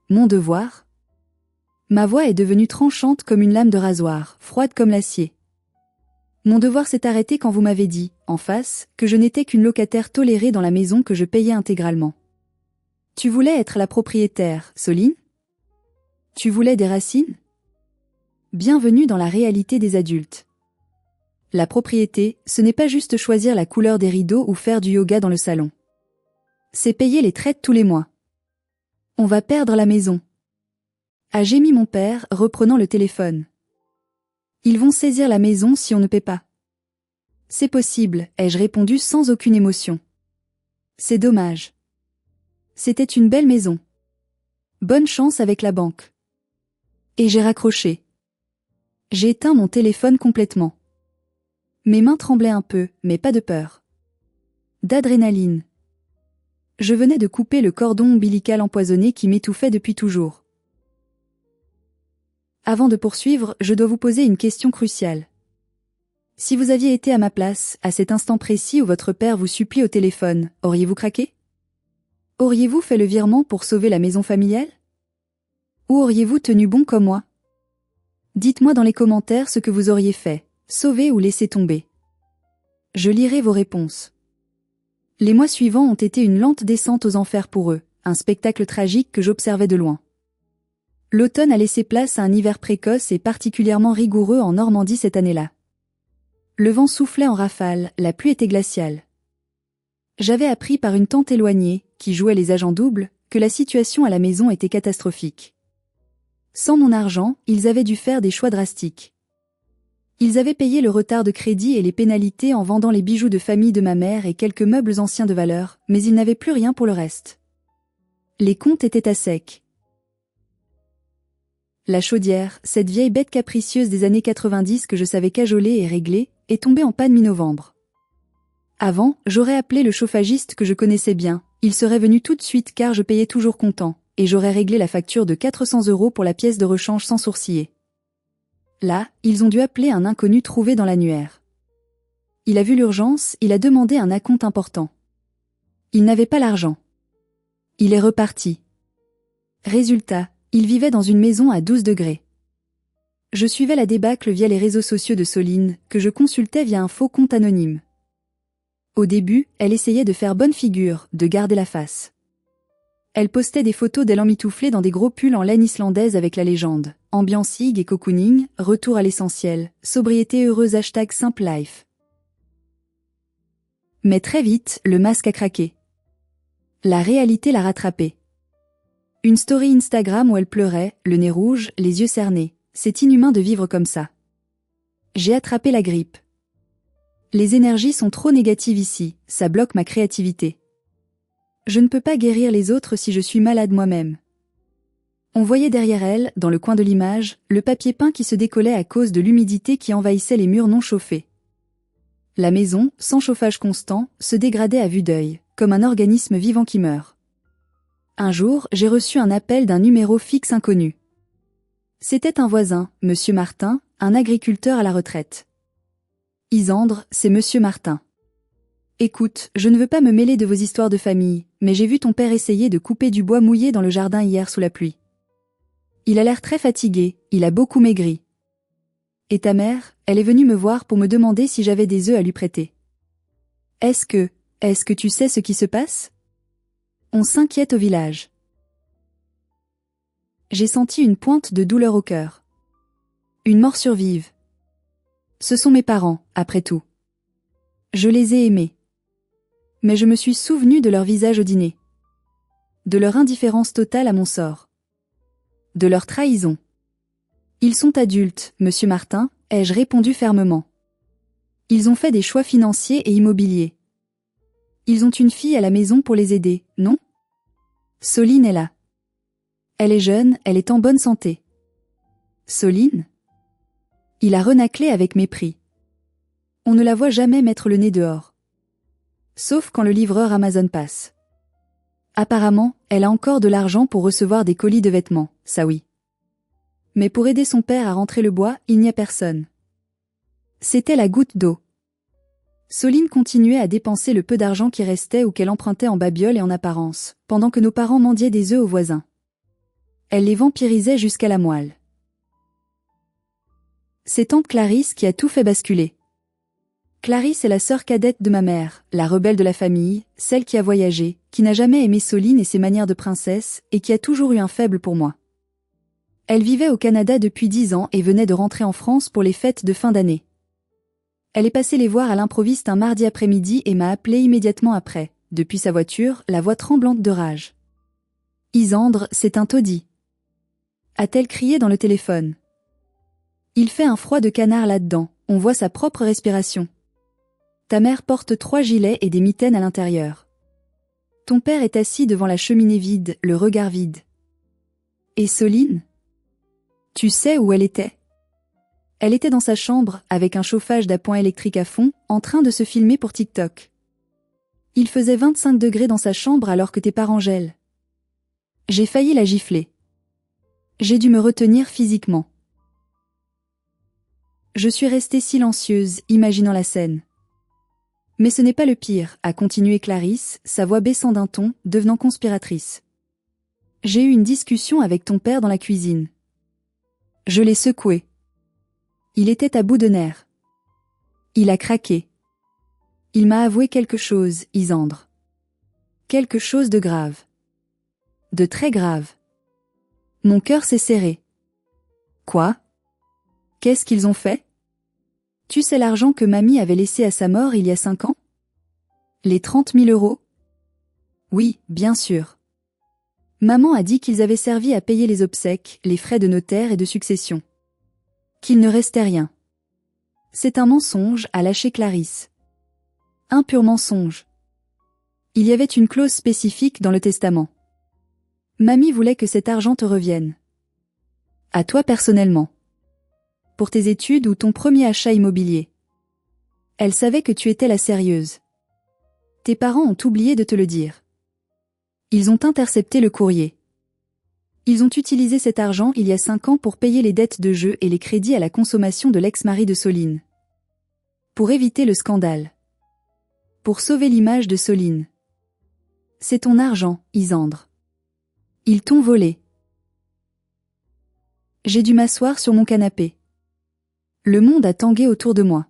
Speaker 1: Mon devoir ? Ma voix est devenue tranchante comme une lame de rasoir, froide comme l'acier. Mon devoir s'est arrêté quand vous m'avez dit, en face, que je n'étais qu'une locataire tolérée dans la maison que je payais intégralement. Tu voulais être la propriétaire, Soline ? Tu voulais des racines ? Bienvenue dans la réalité des adultes. La propriété, ce n'est pas juste choisir la couleur des rideaux ou faire du yoga dans le salon. C'est payer les traites tous les mois. On va perdre la maison. A gémi mon père, reprenant le téléphone. Ils vont saisir la maison si on ne paie pas. C'est possible, ai-je répondu sans aucune émotion. C'est dommage. C'était une belle maison. Bonne chance avec la banque. Et j'ai raccroché. J'ai éteint mon téléphone complètement. Mes mains tremblaient un peu, mais pas de peur. D'adrénaline. Je venais de couper le cordon ombilical empoisonné qui m'étouffait depuis toujours. Avant de poursuivre, je dois vous poser une question cruciale. Si vous aviez été à ma place, à cet instant précis où votre père vous supplie au téléphone, auriez-vous craqué ? Auriez-vous fait le virement pour sauver la maison familiale ? Ou auriez-vous tenu bon comme moi ? Dites-moi dans les commentaires ce que vous auriez fait, Sauver ou laisser tomber? Je lirai vos réponses. Les mois suivants ont été une lente descente aux enfers pour eux, un spectacle tragique que j'observais de loin. L'automne a laissé place à un hiver précoce et particulièrement rigoureux en Normandie cette année-là. Le vent soufflait en rafales, la pluie était glaciale. J'avais appris par une tante éloignée, qui jouait les agents doubles, que la situation à la maison était catastrophique. Sans mon argent, ils avaient dû faire des choix drastiques. Ils avaient payé le retard de crédit et les pénalités en vendant les bijoux de famille de ma mère et quelques meubles anciens de valeur, mais ils n'avaient plus rien pour le reste. Les comptes étaient à sec. La chaudière, cette vieille bête capricieuse des années 90 que je savais cajoler et régler, est tombée en panne mi-novembre. Avant, j'aurais appelé le chauffagiste que je connaissais bien, il serait venu tout de suite car je payais toujours comptant, et j'aurais réglé la facture de 400 € pour la pièce de rechange sans sourciller. Là, ils ont dû appeler un inconnu trouvé dans l'annuaire. Il a vu l'urgence, il a demandé un acompte important. Il n'avait pas l'argent. Il est reparti. Résultat, il vivait dans une maison à 12 degrés. Je suivais la débâcle via les réseaux sociaux de Soline, que je consultais via un faux compte anonyme. Au début, elle essayait de faire bonne figure, de garder la face. Elle postait des photos d'elle emmitouflée dans des gros pulls en laine islandaise avec la légende « Ambiance hig et cocooning, retour à l'essentiel, sobriété heureuse # simple life ». Mais très vite, le masque a craqué. La réalité l'a rattrapée. Une story Instagram où elle pleurait, le nez rouge, les yeux cernés. C'est inhumain de vivre comme ça. J'ai attrapé la grippe. Les énergies sont trop négatives ici, ça bloque ma créativité. Je ne peux pas guérir les autres si je suis malade moi-même. On voyait derrière elle, dans le coin de l'image, le papier peint qui se décollait à cause de l'humidité qui envahissait les murs non chauffés. La maison, sans chauffage constant, se dégradait à vue d'œil, comme un organisme vivant qui meurt. Un jour, j'ai reçu un appel d'un numéro fixe inconnu. C'était un voisin, Monsieur Martin, un agriculteur à la retraite. Isandre, c'est Monsieur Martin. Écoute, je ne veux pas me mêler de vos histoires de famille, mais j'ai vu ton père essayer de couper du bois mouillé dans le jardin hier sous la pluie. Il a l'air très fatigué, il a beaucoup maigri. Et ta mère, elle est venue me voir pour me demander si j'avais des œufs à lui prêter. Est-ce que tu sais ce qui se passe? On s'inquiète au village. J'ai senti une pointe de douleur au cœur. Une morsure vive. Ce sont mes parents, après tout. Je les ai aimés. Mais je me suis souvenu de leur visage au dîner. De leur indifférence totale à mon sort. De leur trahison. Ils sont adultes, Monsieur Martin, ai-je répondu fermement. Ils ont fait des choix financiers et immobiliers. Ils ont une fille à la maison pour les aider, non? Soline est là. Elle est jeune, elle est en bonne santé. Soline? Il a renâclé avec mépris. On ne la voit jamais mettre le nez dehors. Sauf quand le livreur Amazon passe. Apparemment, elle a encore de l'argent pour recevoir des colis de vêtements, ça oui. Mais pour aider son père à rentrer le bois, il n'y a personne. C'était la goutte d'eau. Soline continuait à dépenser le peu d'argent qui restait ou qu'elle empruntait en babiole et en apparence, pendant que nos parents mendiaient des œufs aux voisins. Elle les vampirisait jusqu'à la moelle. C'est tante Clarisse qui a tout fait basculer. Clarisse est la sœur cadette de ma mère, la rebelle de la famille, celle qui a voyagé, qui n'a jamais aimé Soline et ses manières de princesse, et qui a toujours eu un faible pour moi. Elle vivait au Canada depuis 10 ans et venait de rentrer en France pour les fêtes de fin d'année. Elle est passée les voir à l'improviste un mardi après-midi et m'a appelé immédiatement après, depuis sa voiture, la voix tremblante de rage. « Isandre, c'est un taudis !» a-t-elle crié dans le téléphone. Il fait un froid de canard là-dedans, on voit sa propre respiration. Ta mère porte 3 gilets et des mitaines à l'intérieur. Ton père est assis devant la cheminée vide, le regard vide. Et Soline? Tu sais où elle était? Elle était dans sa chambre, avec un chauffage d'appoint électrique à fond, en train de se filmer pour TikTok. Il faisait 25 degrés dans sa chambre alors que tes parents gèlent. J'ai failli la gifler. J'ai dû me retenir physiquement. Je suis restée silencieuse, imaginant la scène. Mais ce n'est pas le pire, a continué Clarisse, sa voix baissant d'un ton, devenant conspiratrice. J'ai eu une discussion avec ton père dans la cuisine. Je l'ai secoué. Il était à bout de nerfs. Il a craqué. Il m'a avoué quelque chose, Isandre. Quelque chose de grave. De très grave. Mon cœur s'est serré. Quoi? Qu'est-ce qu'ils ont fait? Tu sais l'argent que mamie avait laissé à sa mort il y a 5 ans? Les 30 000 euros? Oui, bien sûr. Maman a dit qu'ils avaient servi à payer les obsèques, les frais de notaire et de succession. Qu'il ne restait rien. C'est un mensonge, a lâché Clarisse. Un pur mensonge. Il y avait une clause spécifique dans le testament. Mamie voulait que cet argent te revienne. À toi personnellement. Pour tes études ou ton premier achat immobilier. Elle savait que tu étais la sérieuse. Tes parents ont oublié de te le dire. Ils ont intercepté le courrier. Ils ont utilisé cet argent il y a 5 ans pour payer les dettes de jeu et les crédits à la consommation de l'ex-mari de Soline. Pour éviter le scandale. Pour sauver l'image de Soline. C'est ton argent, Isandre. Ils t'ont volé. J'ai dû m'asseoir sur mon canapé. Le monde a tangué autour de moi.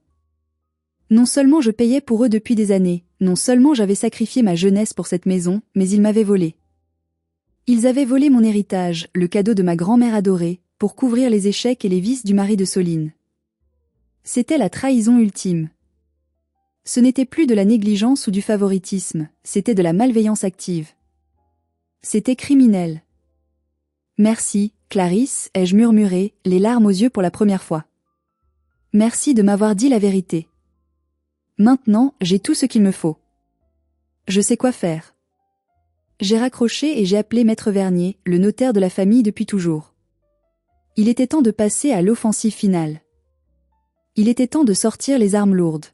Speaker 1: Non seulement je payais pour eux depuis des années, non seulement j'avais sacrifié ma jeunesse pour cette maison, mais ils m'avaient volé. Ils avaient volé mon héritage, le cadeau de ma grand-mère adorée, pour couvrir les échecs et les vices du mari de Soline. C'était la trahison ultime. Ce n'était plus de la négligence ou du favoritisme, c'était de la malveillance active. C'était criminel. Merci, Clarisse, ai-je murmuré, les larmes aux yeux pour la première fois. Merci de m'avoir dit la vérité. Maintenant, j'ai tout ce qu'il me faut. Je sais quoi faire. J'ai raccroché et j'ai appelé Maître Vernier, le notaire de la famille depuis toujours. Il était temps de passer à l'offensive finale. Il était temps de sortir les armes lourdes.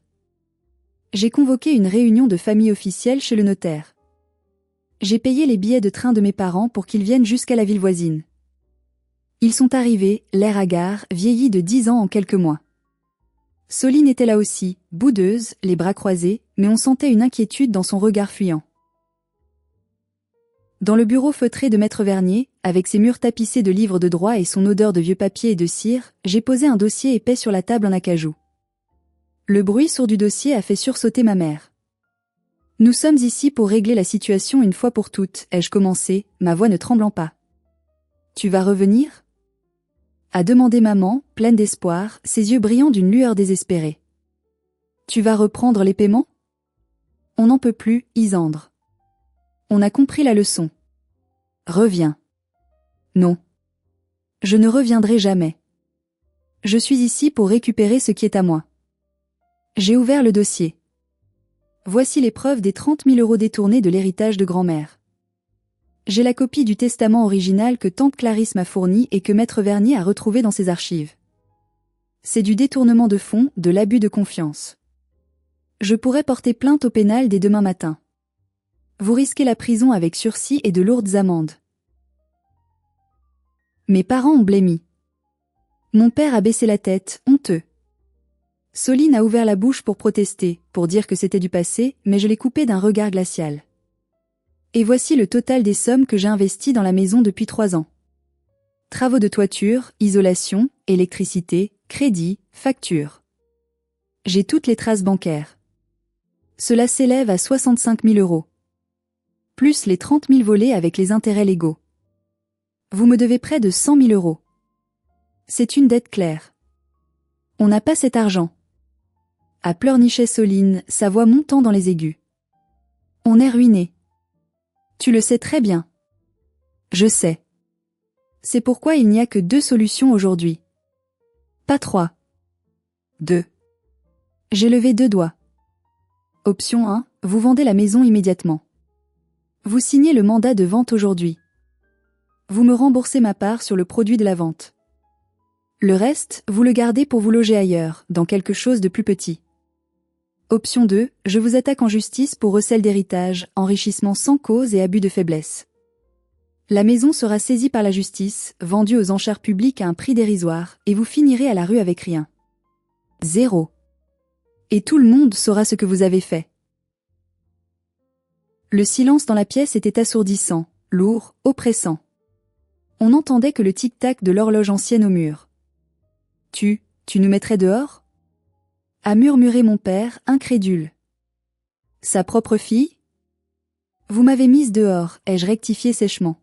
Speaker 1: J'ai convoqué une réunion de famille officielle chez le notaire. J'ai payé les billets de train de mes parents pour qu'ils viennent jusqu'à la ville voisine. Ils sont arrivés, l'air hagard, vieillis de 10 ans en quelques mois. Soline était là aussi, boudeuse, les bras croisés, mais on sentait une inquiétude dans son regard fuyant. Dans le bureau feutré de Maître Vernier, avec ses murs tapissés de livres de droit et son odeur de vieux papier et de cire, j'ai posé un dossier épais sur la table en acajou. Le bruit sourd du dossier a fait sursauter ma mère. Nous sommes ici pour régler la situation une fois pour toutes, ai-je commencé, ma voix ne tremblant pas. Tu vas revenir? A demandé maman, pleine d'espoir, ses yeux brillants d'une lueur désespérée. Tu vas reprendre les paiements? On n'en peut plus, Isandre. On a compris la leçon. Reviens. Non. Je ne reviendrai jamais. Je suis ici pour récupérer ce qui est à moi. J'ai ouvert le dossier. Voici les preuves des 30 000 euros détournés de l'héritage de grand-mère. J'ai la copie du testament original que tante Clarisse m'a fourni et que Maître Vernier a retrouvé dans ses archives. C'est du détournement de fonds, de l'abus de confiance. Je pourrais porter plainte au pénal dès demain matin. Vous risquez la prison avec sursis et de lourdes amendes. Mes parents ont blêmi. Mon père a baissé la tête, honteux. Soline a ouvert la bouche pour protester, pour dire que c'était du passé, mais je l'ai coupé d'un regard glacial. Et voici le total des sommes que j'ai investies dans la maison depuis 3 ans. Travaux de toiture, isolation, électricité, crédit, facture. J'ai toutes les traces bancaires. Cela s'élève à 65 000 euros. Plus les 30 000 volés avec les intérêts légaux. Vous me devez près de 100 000 euros. C'est une dette claire. On n'a pas cet argent. A pleurnichait Soline, sa voix montant dans les aigus. On est ruiné. Tu le sais très bien. Je sais. C'est pourquoi il n'y a que 2 solutions aujourd'hui. Pas 3. 2. J'ai levé 2 doigts. Option 1, vous vendez la maison immédiatement. Vous signez le mandat de vente aujourd'hui. Vous me remboursez ma part sur le produit de la vente. Le reste, vous le gardez pour vous loger ailleurs, dans quelque chose de plus petit. Option 2, je vous attaque en justice pour recel d'héritage, enrichissement sans cause et abus de faiblesse. La maison sera saisie par la justice, vendue aux enchères publiques à un prix dérisoire, et vous finirez à la rue avec rien. 0. Et tout le monde saura ce que vous avez fait. Le silence dans la pièce était assourdissant, lourd, oppressant. On n'entendait que le tic-tac de l'horloge ancienne au mur. Tu nous mettrais dehors? a murmuré mon père, incrédule. Sa propre fille? Vous m'avez mise dehors, ai-je rectifié sèchement.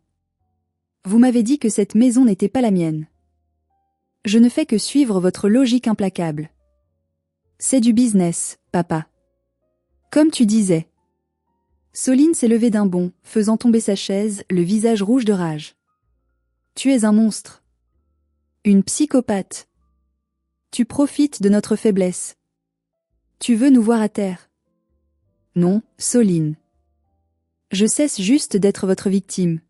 Speaker 1: Vous m'avez dit que cette maison n'était pas la mienne. Je ne fais que suivre votre logique implacable. C'est du business, papa. Comme tu disais. Soline s'est levée d'un bond, faisant tomber sa chaise, le visage rouge de rage. Tu es un monstre. Une psychopathe. Tu profites de notre faiblesse. Tu veux nous voir à terre. Non, Soline. Je cesse juste d'être votre victime.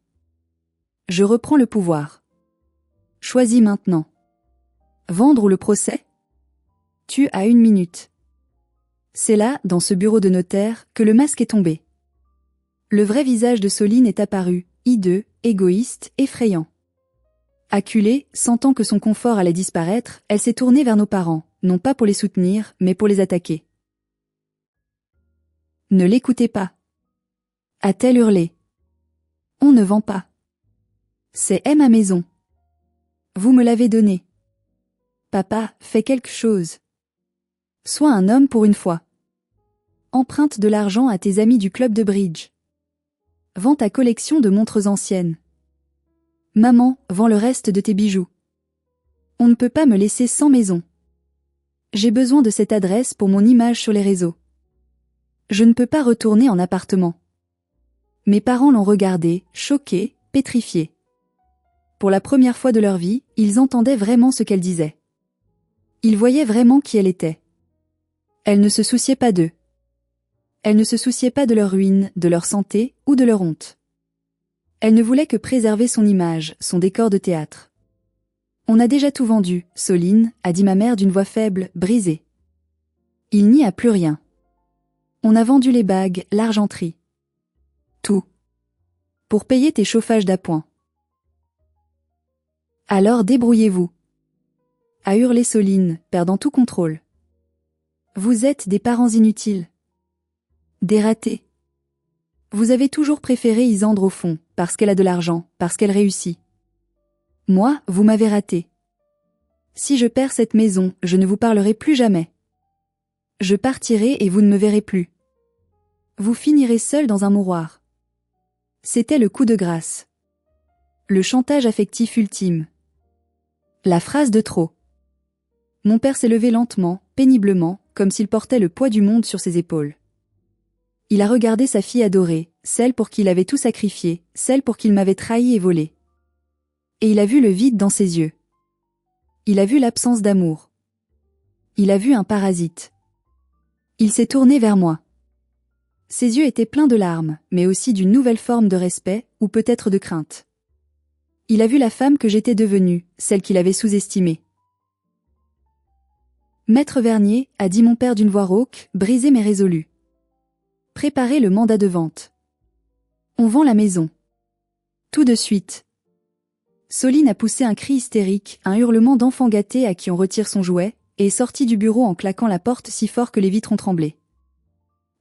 Speaker 1: Je reprends le pouvoir. Choisis maintenant. Vendre ou le procès? Tu as 1 minute. C'est là, dans ce bureau de notaire, que le masque est tombé. Le vrai visage de Soline est apparu, hideux, égoïste, effrayant. Acculée, sentant que son confort allait disparaître, elle s'est tournée vers nos parents, non pas pour les soutenir, mais pour les attaquer. Ne l'écoutez pas. A-t-elle hurlé. On ne vend pas. C'est ma maison. Vous me l'avez donnée. Papa, fais quelque chose. Sois un homme pour une fois. Emprunte de l'argent à tes amis du club de bridge. Vends ta collection de montres anciennes. Maman, vends le reste de tes bijoux. On ne peut pas me laisser sans maison. J'ai besoin de cette adresse pour mon image sur les réseaux. Je ne peux pas retourner en appartement. Mes parents l'ont regardée, choqués, pétrifiés. Pour la première fois de leur vie, ils entendaient vraiment ce qu'elle disait. Ils voyaient vraiment qui elle était. Elle ne se souciait pas d'eux. Elle ne se souciait pas de leur ruine, de leur santé ou de leur honte. Elle ne voulait que préserver son image, son décor de théâtre. On a déjà tout vendu, Soline, a dit ma mère d'une voix faible, brisée. Il n'y a plus rien. On a vendu les bagues, l'argenterie. Tout. Pour payer tes chauffages d'appoint. Alors débrouillez-vous. A hurlé Soline, perdant tout contrôle. Vous êtes des parents inutiles. Des ratés. Vous avez toujours préféré Isandre au fond, parce qu'elle a de l'argent, parce qu'elle réussit. Moi, vous m'avez raté. Si je perds cette maison, je ne vous parlerai plus jamais. Je partirai et vous ne me verrez plus. Vous finirez seul dans un mouroir. C'était le coup de grâce. Le chantage affectif ultime. La phrase de trop. Mon père s'est levé lentement, péniblement, comme s'il portait le poids du monde sur ses épaules. Il a regardé sa fille adorée, celle pour qui il avait tout sacrifié, celle pour qui il m'avait trahi et volé. Et il a vu le vide dans ses yeux. Il a vu l'absence d'amour. Il a vu un parasite. Il s'est tourné vers moi. Ses yeux étaient pleins de larmes, mais aussi d'une nouvelle forme de respect, ou peut-être de crainte. Il a vu la femme que j'étais devenue, celle qu'il avait sous-estimée. Maître Vernier, a dit mon père d'une voix rauque, brisée mais résolue. Préparez le mandat de vente. On vend la maison. Tout de suite. Soline a poussé un cri hystérique, un hurlement d'enfant gâté à qui on retire son jouet, et est sortie du bureau en claquant la porte si fort que les vitres ont tremblé.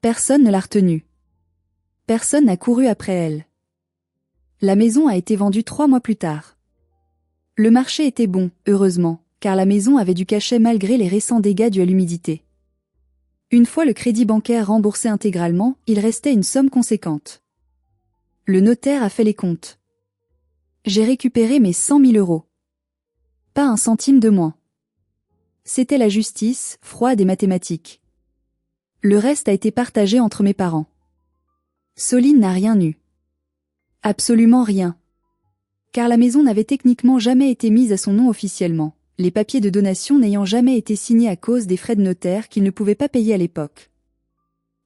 Speaker 1: Personne ne l'a retenue. Personne n'a couru après elle. La maison a été vendue 3 mois plus tard. Le marché était bon, heureusement, car la maison avait du cachet malgré les récents dégâts dus à l'humidité. Une fois le crédit bancaire remboursé intégralement, il restait une somme conséquente. Le notaire a fait les comptes. J'ai récupéré mes 100 000 euros. Pas un centime de moins. C'était la justice, froide et mathématique. Le reste a été partagé entre mes parents. Soline n'a rien eu. Absolument rien. Car la maison n'avait techniquement jamais été mise à son nom officiellement, les papiers de donation n'ayant jamais été signés à cause des frais de notaire qu'il ne pouvait pas payer à l'époque.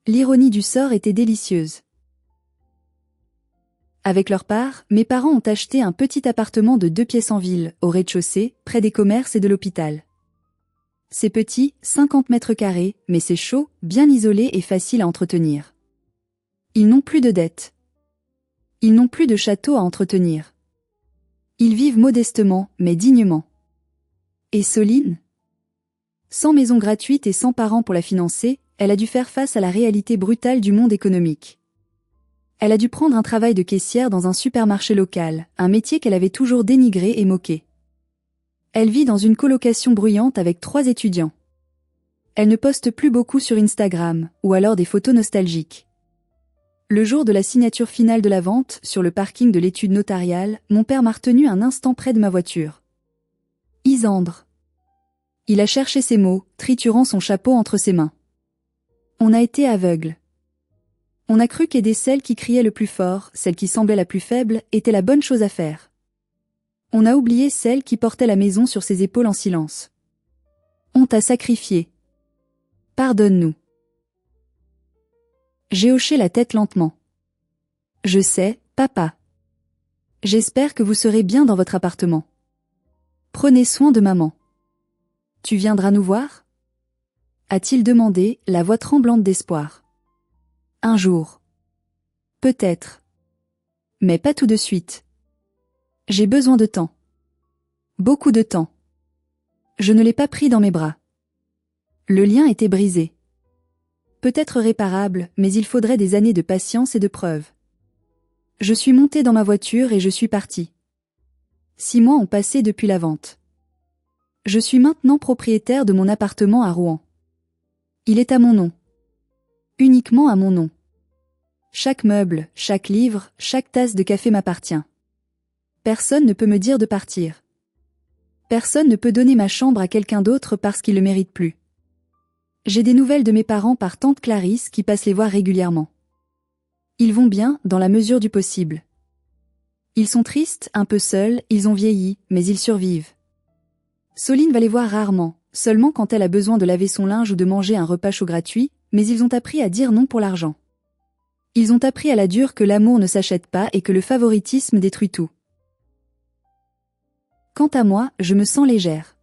Speaker 1: L'ironie du sort était délicieuse. Avec leur part, mes parents ont acheté un petit appartement de 2 pièces en ville, au rez-de-chaussée, près des commerces et de l'hôpital. C'est petit, 50 mètres carrés, mais c'est chaud, bien isolé et facile à entretenir. Ils n'ont plus de dettes. Ils n'ont plus de château à entretenir. Ils vivent modestement, mais dignement. Et Soline? Sans maison gratuite et sans parents pour la financer, elle a dû faire face à la réalité brutale du monde économique. Elle a dû prendre un travail de caissière dans un supermarché local, un métier qu'elle avait toujours dénigré et moqué. Elle vit dans une colocation bruyante avec 3 étudiants. Elle ne poste plus beaucoup sur Instagram, ou alors des photos nostalgiques. Le jour de la signature finale de la vente, sur le parking de l'étude notariale, mon père m'a retenu un instant près de ma voiture. Isandre. Il a cherché ses mots, triturant son chapeau entre ses mains. On a été aveugles. On a cru qu'aider celle qui criait le plus fort, celle qui semblait la plus faible, était la bonne chose à faire. On a oublié celle qui portait la maison sur ses épaules en silence. On t'a sacrifié. Pardonne-nous. J'ai hoché la tête lentement. Je sais, papa. J'espère que vous serez bien dans votre appartement. Prenez soin de maman. Tu viendras nous voir ? A-t-il demandé, la voix tremblante d'espoir. Un jour. Peut-être. Mais pas tout de suite. J'ai besoin de temps. Beaucoup de temps. Je ne l'ai pas pris dans mes bras. Le lien était brisé. Peut-être réparable, mais il faudrait des années de patience et de preuves. Je suis montée dans ma voiture et je suis partie. 6 mois ont passé depuis la vente. Je suis maintenant propriétaire de mon appartement à Rouen. Il est à mon nom. Uniquement à mon nom. Chaque meuble, chaque livre, chaque tasse de café m'appartient. Personne ne peut me dire de partir. Personne ne peut donner ma chambre à quelqu'un d'autre parce qu'il ne le mérite plus. J'ai des nouvelles de mes parents par tante Clarisse qui passe les voir régulièrement. Ils vont bien, dans la mesure du possible. Ils sont tristes, un peu seuls, ils ont vieilli, mais ils survivent. Soline va les voir rarement, seulement quand elle a besoin de laver son linge ou de manger un repas chaud gratuit, mais ils ont appris à dire non pour l'argent. Ils ont appris à la dure que l'amour ne s'achète pas et que le favoritisme détruit tout. Quant à moi, je me sens légère.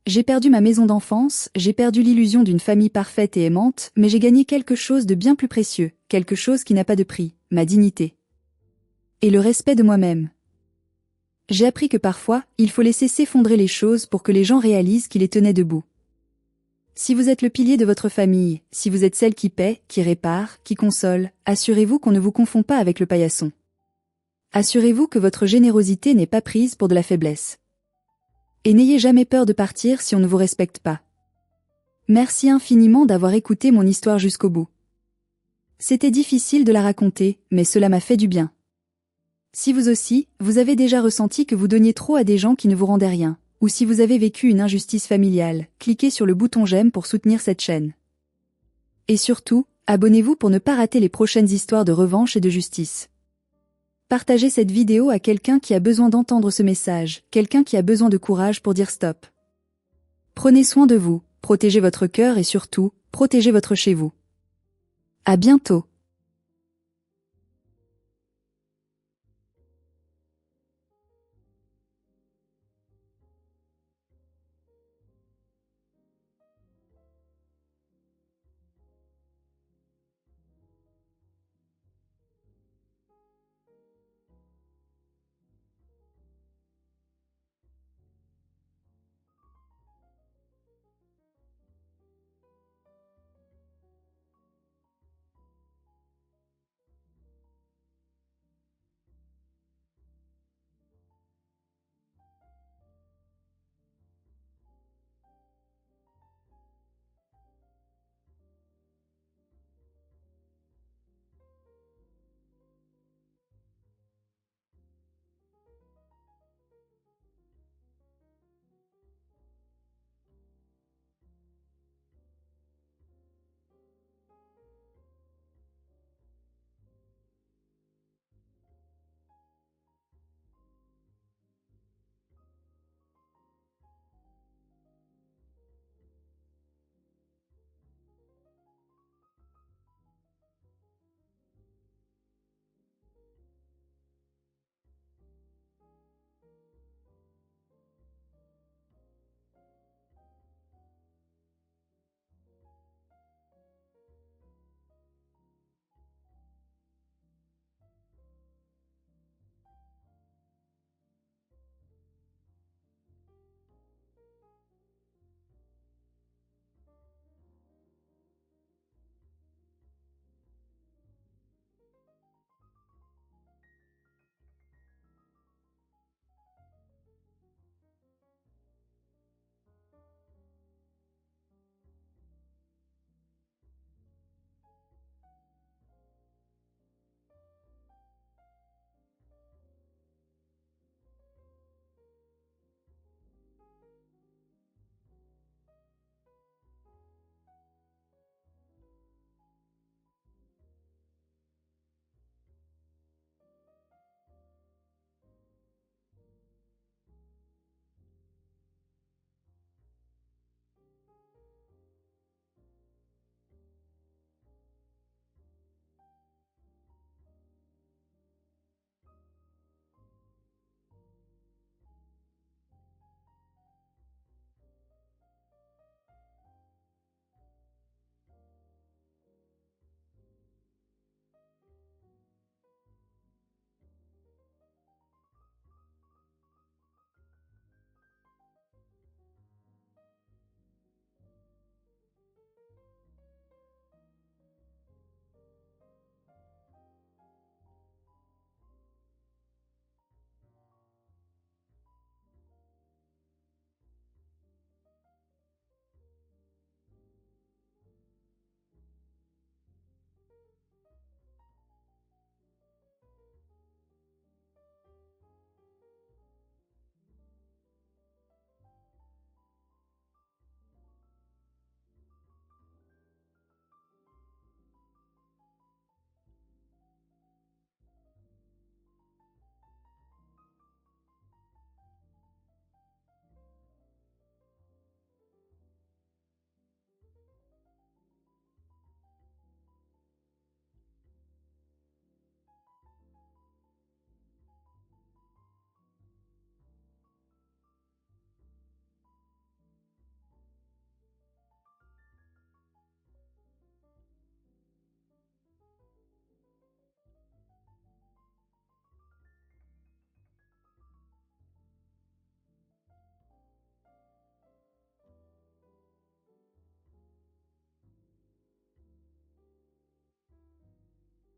Speaker 1: J'ai perdu ma maison d'enfance, j'ai perdu l'illusion d'une famille parfaite et aimante, mais j'ai gagné quelque chose de bien plus précieux, quelque chose qui n'a pas de prix, ma dignité. Et le respect de moi-même. J'ai appris que parfois, il faut laisser s'effondrer les choses pour que les gens réalisent qui les tenaient debout. Si vous êtes le pilier de votre famille, si vous êtes celle qui paie, qui répare, qui console, assurez-vous qu'on ne vous confond pas avec le paillasson. Assurez-vous que votre générosité n'est pas prise pour de la faiblesse. Et n'ayez jamais peur de partir si on ne vous respecte pas. Merci infiniment d'avoir écouté mon histoire jusqu'au bout. C'était difficile de la raconter, mais cela m'a fait du bien. Si vous aussi, vous avez déjà ressenti que vous donniez trop à des gens qui ne vous rendaient rien, ou si vous avez vécu une injustice familiale, cliquez sur le bouton j'aime pour soutenir cette chaîne. Et surtout, abonnez-vous pour ne pas rater les prochaines histoires de revanche et de justice. Partagez cette vidéo à quelqu'un qui a besoin d'entendre ce message, quelqu'un qui a besoin de courage pour dire stop. Prenez soin de vous, protégez votre cœur et surtout, protégez votre chez vous. À bientôt.